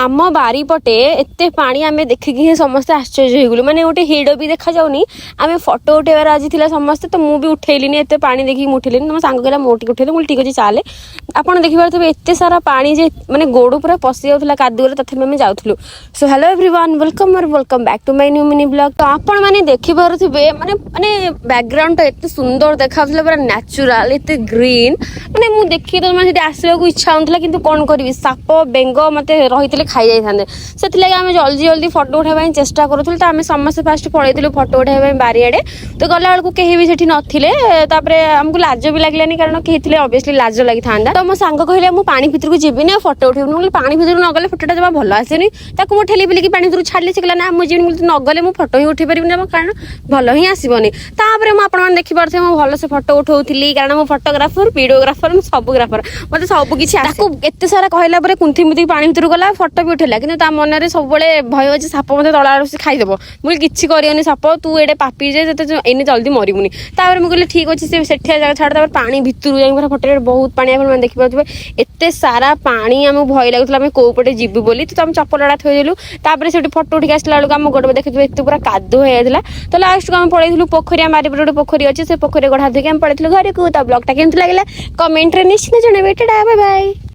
आम बारीपटे एते पानी आम देखिकी समस्ते आश्चर्य होगलु माने गोटे हिड़ भी देखा जाऊनी आम फोटो उठेबार आज थी समस्ते तो मुझे उठेली एत पा देखिए उठेली मो सांग कहला मोटी उठेली मुझे ठीक अच्छे चाले आपड़ देखिपे एत सारा पानी जे माने गोड़ पूरा पशि जाऊला कादुअरे तथापि आम जाऊँ। So hello everyone welcome back to my new mini blog. तो आपण मैंने देखिपे माने माने बैकग्राउंड तो एत सुंदर देखा पूरा नेचुरल एत ग्रीन माने मुझे देखिए तो मैंने आसला इच्छा होता कि कौन करी साप बेंग मत रही खाई जाते से आम जल्दी जल्दी फोटो उठाई चेष्टा करूँ। तो आम समस्त फास्ट पलैलु फोटो उठाई बारियाड़े तो गला बेलू कहीं भी सेठी नथिले आमको लाज भी लगलानी कारण कहीं थे ऑब्वियसली लाज लगी था। तो मो सांग कहले मुझे पानी भितर को जीविनी फोटो उठेबी पानी भितर न गले फोटोटा जमा भल आसेनी ताकू मुझे ठेली पेलिकी पानी भितर छाड़ी से कहला ना मुझे न गले मुझे फोटो ही उठे पारि कारण भल ही आसबनी। तापर मुझे देखिपे मुझे भल से फोटो उठाऊली कारण मो फोटोग्राफर वीडियोग्राफर सबग्राफर मतलब सबकि एत सारा कहला कुंथी मुथी पानी भितर गला फोटो भी उठेला कि मन सब भय अच्छे साप मत तला आड़ खाईदेव मुझे किसी करनी साप तू एडे पापी जे एने जल्दी मरबुनी। तापर मुझे कहली ठीक अच्छे से जगह छाड़ पानी भितर जाए फोटो बहुत पानी आप देखिपे एत सारा पानी आम भय लगुला कौपटे जीवु बोली तो आम चपलटा थोदेलु तापर से फोटो उठिक आसला बेलू आम गोटे देखिए एत पूरा कादु हो जाता। तो लास्ट को आम पलैलु पोखरी आम बारीपटे गोटे पोखरी अच्छे से पोखरी गढ़ा धोक आम पलैलु घर को। तो ब्लॉगटा केमती लगे कमेंट रे निश्चित जनइबे। Tata bye bye.